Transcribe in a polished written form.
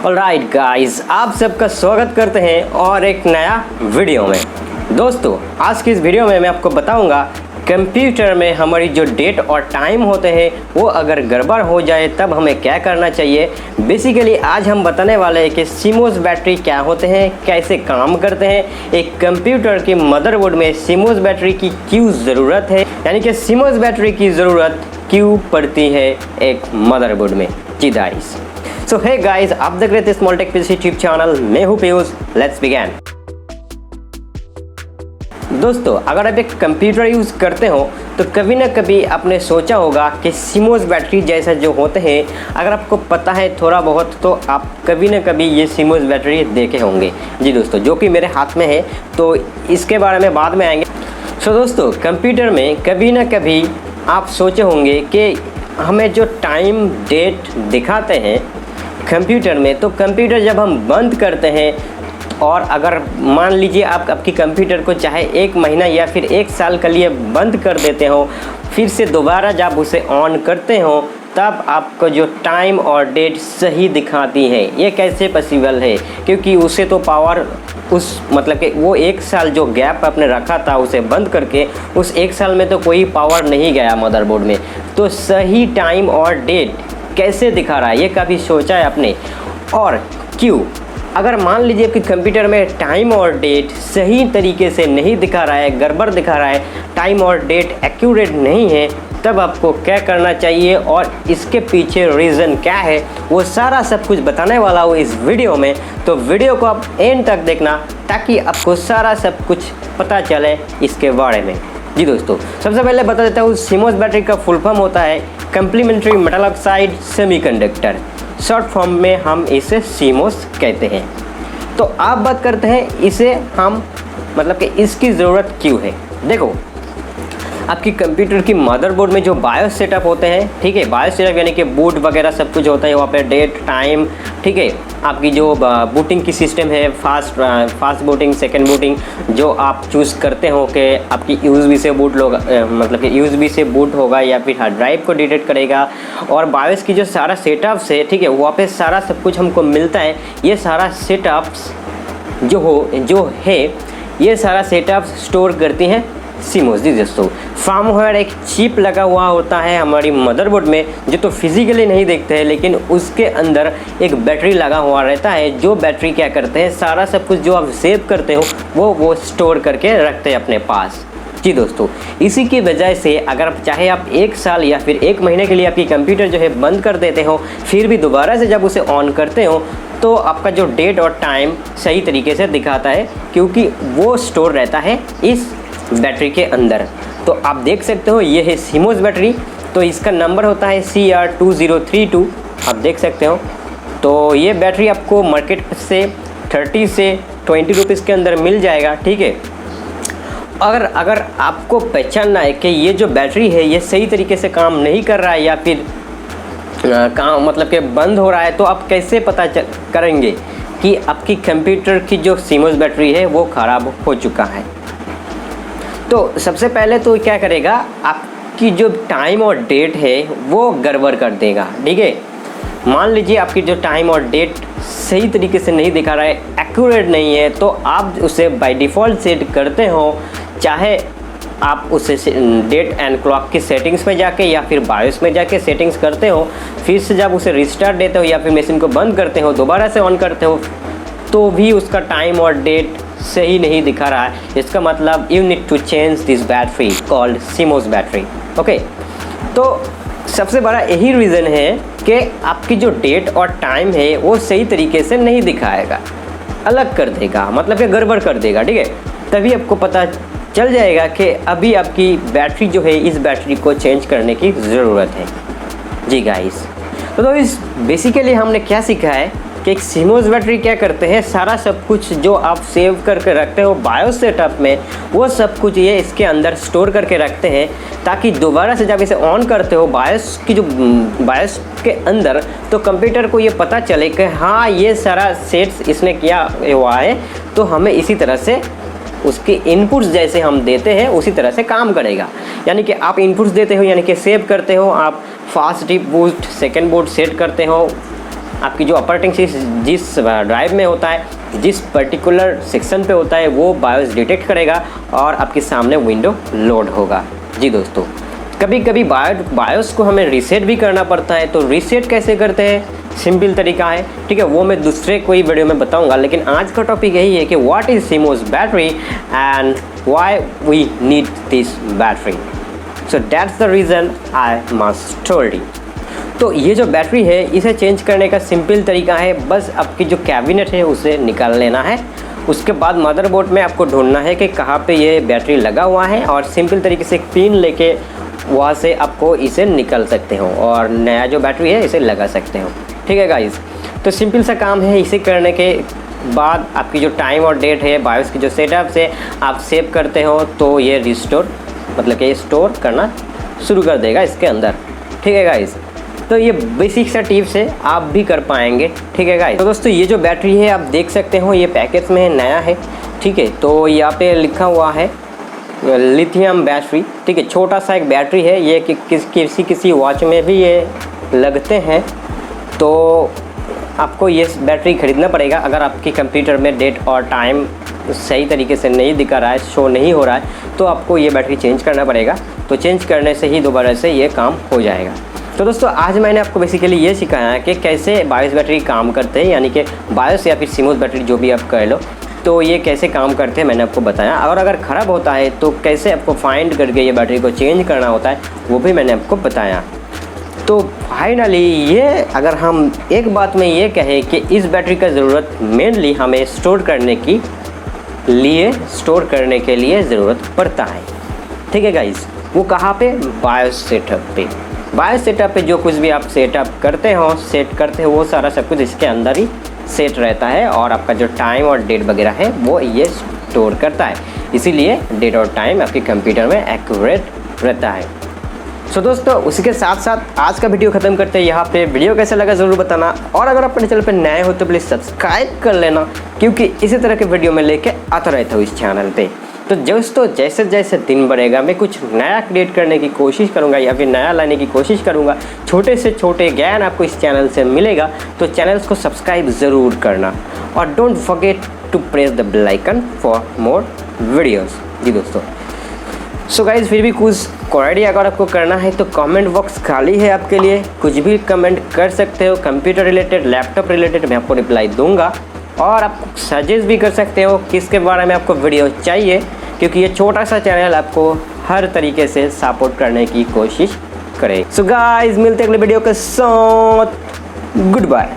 Alright guys, आप सबका स्वागत करते हैं और एक नया वीडियो में। दोस्तों, आज की इस वीडियो में मैं आपको बताऊंगा कंप्यूटर में हमारी जो डेट और टाइम होते हैं वो अगर गड़बड़ हो जाए तब हमें क्या करना चाहिए। बेसिकली आज हम बताने वाले हैं कि CMOS बैटरी क्या होते हैं, कैसे काम करते हैं, एक कंप्यूटर की मदरबोर्ड में CMOS बैटरी की क्यों ज़रूरत है, यानी कि CMOS बैटरी की ज़रूरत क्यों पड़ती है एक मदरबोर्ड में। जी गाइस, सो हे गाइस, आप देख रहे थे small tech PC YouTube channel. मैं हूँ पियूष। Let's begin. दोस्तों, अगर आप एक कंप्यूटर यूज़ करते हो तो कभी ना कभी आपने सोचा होगा कि CMOS बैटरी जैसा जो होते हैं, अगर आपको पता है थोड़ा बहुत तो आप कभी ना कभी ये CMOS बैटरी देखे होंगे। जी दोस्तों, जो कि मेरे हाथ में है, तो इसके बारे में बाद में आएंगे। सो दोस्तों, कंप्यूटर में कभी ना कभी आप सोचे होंगे कि हमें जो टाइम डेट दिखाते हैं कंप्यूटर में, तो कंप्यूटर जब हम बंद करते हैं और अगर मान लीजिए आप आपकी कंप्यूटर को चाहे 1 महीना या फिर 1 साल के लिए बंद कर देते हो, फिर से दोबारा जब उसे ऑन करते हो तब आपको जो टाइम और डेट सही दिखाती है। ये कैसे पॉसिबल है? क्योंकि उसे तो पावर उस मतलब कि वो 1 साल जो गैप आपने रखा था उसे बंद करके, उस 1 साल में तो कोई पावर नहीं गया मदरबोर्ड में। तो सही टाइम और डेट कैसे दिखा रहा है, ये कभी सोचा है आपने? और क्यों? अगर मान लीजिए कि कंप्यूटर में टाइम और डेट सही तरीके से नहीं दिखा रहा है, गड़बड़ दिखा रहा है, टाइम और डेट एक्यूरेट नहीं है, तब आपको क्या करना चाहिए और इसके पीछे रीज़न क्या है, वो सारा सब कुछ बताने वाला हूँ इस वीडियो में। तो वीडियो को आप एंड तक देखना ताकि आपको सारा सब कुछ पता चले इसके बारे में। जी दोस्तों, सबसे पहले बता देता हूँ CMOS बैटरी का फुल फॉर्म होता है complementary metal oxide semiconductor. Short form में हम इसे CMOS कहते हैं। तो आप बात करते हैं इसे हम मतलब कि इसकी ज़रूरत क्यों है। देखो, आपकी कंप्यूटर की मदरबोर्ड में जो बायोस सेटअप होते हैं, ठीक है, बायोस सेटअप यानी कि बूट वगैरह सब कुछ होता है, वहाँ पे डेट टाइम, ठीक है, आपकी जो बूटिंग की सिस्टम है, फास्ट बूटिंग, सेकंड बूटिंग, जो आप चूज़ करते हो कि आपकी USB से बूट होगा, मतलब कि USB से बूट होगा या फिर हार्ड ड्राइव को डिटेक्ट करेगा। और बायोस की जो सारा सेटअप्स है, ठीक है, वहाँ पे सारा सब कुछ हमको मिलता है। ये सारा सेटअप्स जो है ये सारा सेटअप्स स्टोर करती हैं CMOS। जी दोस्तों, फार्मवेयर एक चिप लगा हुआ होता है हमारी मदरबोर्ड में, जो तो फिजिकली नहीं देखते हैं, लेकिन उसके अंदर एक बैटरी लगा हुआ रहता है। जो बैटरी क्या करते हैं, सारा सब कुछ जो आप सेव करते हो वो स्टोर करके रखते हैं अपने पास। जी दोस्तों, इसी की वजह से अगर चाहे आप 1 साल या फिर 1 महीने के लिए आपकी कंप्यूटर जो है बंद कर देते हो, फिर भी दोबारा से जब उसे ऑन करते हो तो आपका जो डेट और टाइम सही तरीके से दिखाता है, क्योंकि वो स्टोर रहता है इस बैटरी के अंदर। तो आप देख सकते हो ये है CMOS बैटरी। तो इसका नंबर होता है CR2032, आप देख सकते हो। तो ये बैटरी आपको मार्केट से 30 से 20 रुपीज़ के अंदर मिल जाएगा, ठीक है। अगर आपको पहचानना है कि ये जो बैटरी है ये सही तरीके से काम नहीं कर रहा है या फिर काम मतलब कि बंद हो रहा है, तो आप कैसे पता करेंगे कि आपकी कंप्यूटर की जो CMOS बैटरी है वो ख़राब हो चुका है? तो सबसे पहले तो क्या करेगा, आपकी जो टाइम और डेट है वो गड़बड़ कर देगा, ठीक है। मान लीजिए आपकी जो टाइम और डेट सही तरीके से नहीं दिखा रहा है, एक्यूरेट नहीं है, तो आप उसे बाय डिफ़ॉल्ट सेट करते हो, चाहे आप उसे डेट एंड क्लॉक की सेटिंग्स में जाके या फिर बायोस में जाके सेटिंग्स करते हो, फिर से जब उसे रिस्टार्ट देते हो या फिर मशीन को बंद करते हो, दोबारा से ऑन करते हो, तो भी उसका टाइम और डेट सही नहीं दिखा रहा है। इसका मतलब you need to change this battery called CMOS battery. Okay, तो सबसे बड़ा यही रीज़न है कि आपकी जो डेट और टाइम है वो सही तरीके से नहीं दिखाएगा, अलग कर देगा, मतलब कि गड़बड़ कर देगा, ठीक है। तभी आपको पता चल जाएगा कि अभी आपकी बैटरी जो है, इस बैटरी को चेंज करने की ज़रूरत है। जी गाइस, तो इस बेसिकली हमने क्या सीखा है कि एक CMOS बैटरी क्या करते हैं, सारा सब कुछ जो आप सेव करके रखते हो बायोस सेटअप में, वो सब कुछ ये इसके अंदर स्टोर करके रखते हैं, ताकि दोबारा से जब इसे ऑन करते हो बायोस बायोस के अंदर, तो कंप्यूटर को ये पता चले कि हाँ ये सारा सेट्स इसने किया हुआ है, तो हमें इसी तरह से उसके इनपुट्स जैसे हम देते हैं उसी तरह से काम करेगा। यानी कि आप इनपुट्स देते हो, यानी कि सेव करते हो, आप fast boot, second boot set करते हो, आपकी जो ऑपरेटिंग सिस्टम जिस ड्राइव में होता है, जिस पर्टिकुलर सेक्शन पे होता है, वो बायोस डिटेक्ट करेगा और आपके सामने विंडो लोड होगा। जी दोस्तों, कभी कभी बायोस को हमें रीसेट भी करना पड़ता है। तो रीसेट कैसे करते हैं, सिंपल तरीका है, ठीक है, वो मैं दूसरे कोई वीडियो में बताऊंगा। लेकिन आज का टॉपिक यही है कि what is CMOS battery and why we need this battery. So that's the reason I must told you. तो ये जो बैटरी है, इसे चेंज करने का सिंपल तरीका है, बस आपकी जो कैबिनेट है उसे निकाल लेना है। उसके बाद मदरबोर्ड में आपको ढूंढना है कि कहाँ पे ये बैटरी लगा हुआ है, और सिंपल तरीके से एक पिन लेके वहाँ से आपको इसे निकाल सकते हो और नया जो बैटरी है इसे लगा सकते हो। ठीक है गाइस, तो सिंपल सा काम है। इसे करने के बाद आपकी जो टाइम और डेट है, बायोस की जो सेटअप से आप सेव करते हो, तो ये रिस्टोर मतलब कि स्टोर करना शुरू कर देगा इसके अंदर। ठीक है गाइस, तो ये बेसिक सा टिप्स है, आप भी कर पाएंगे। ठीक है गाइस, तो दोस्तों ये जो बैटरी है आप देख सकते हो, ये पैकेज में नया है। ठीक है, तो यहाँ पे लिखा हुआ है लिथियम बैटरी। ठीक है, छोटा सा एक बैटरी है ये, कि किसी वॉच में भी ये लगते हैं। तो आपको ये बैटरी ख़रीदना पड़ेगा। अगर आपके कंप्यूटर में डेट और टाइम सही तरीके से नहीं दिखा रहा है, शो नहीं हो रहा है, तो आपको ये बैटरी चेंज करना पड़ेगा। तो चेंज करने से ही दोबारा से ये काम हो जाएगा। तो दोस्तों आज मैंने आपको बेसिकली ये सिखाया है कि कैसे बायोस बैटरी काम करते हैं, यानी कि बायोस या फिर CMOS बैटरी जो भी आप कह लो, तो ये कैसे काम करते हैं मैंने आपको बताया। और अगर ख़राब होता है तो कैसे आपको फाइंड करके ये बैटरी को चेंज करना होता है, वो भी मैंने आपको बताया। तो फाइनली ये अगर हम एक बात में ये कहें कि इस बैटरी का ज़रूरत मेनली हमें स्टोर करने के लिए ज़रूरत पड़ता है। ठीक है गाइस, वो कहाँ पे, बायोस सेटअप पे। बायोस सेटअप पे जो कुछ भी आप सेट करते हो वो सारा सब कुछ इसके अंदर ही सेट रहता है, और आपका जो टाइम और डेट वगैरह है वो ये स्टोर करता है। इसीलिए डेट और टाइम आपके कंप्यूटर में एक्यूरेट रहता है। सो दोस्तों उसी के साथ साथ आज का वीडियो ख़त्म करते हैं यहाँ पे। वीडियो कैसा लगा ज़रूर बताना, और अगर आप अपने चैनल पे नए हो तो प्लीज़ सब्सक्राइब कर लेना, क्योंकि इसी तरह के वीडियो मैं लेके आता रहता हूँ इस चैनल पे। तो दोस्तों जैसे जैसे दिन बढ़ेगा मैं कुछ नया क्रिएट करने की कोशिश करूँगा या फिर नया लाने की कोशिश करूँगा। छोटे से छोटे ज्ञान आपको इस चैनल से मिलेगा, तो चैनल्स को सब्सक्राइब ज़रूर करना, और don't forget to press the bell icon for more videos. जी दोस्तों, सो गाइज फिर भी कुछ क्वेरी अगर आपको करना है तो कमेंट बॉक्स खाली है आपके लिए, कुछ भी कमेंट कर सकते हो। कंप्यूटर रिलेटेड, लैपटॉप रिलेटेड मैं आपको रिप्लाई दूंगा, और आप सजेस्ट भी कर सकते हो किसके बारे में आपको वीडियो चाहिए, क्योंकि ये छोटा सा चैनल आपको हर तरीके से सपोर्ट करने की कोशिश करे। सो गाइज मिलते हैं अगले वीडियो के साथ, गुड बाय।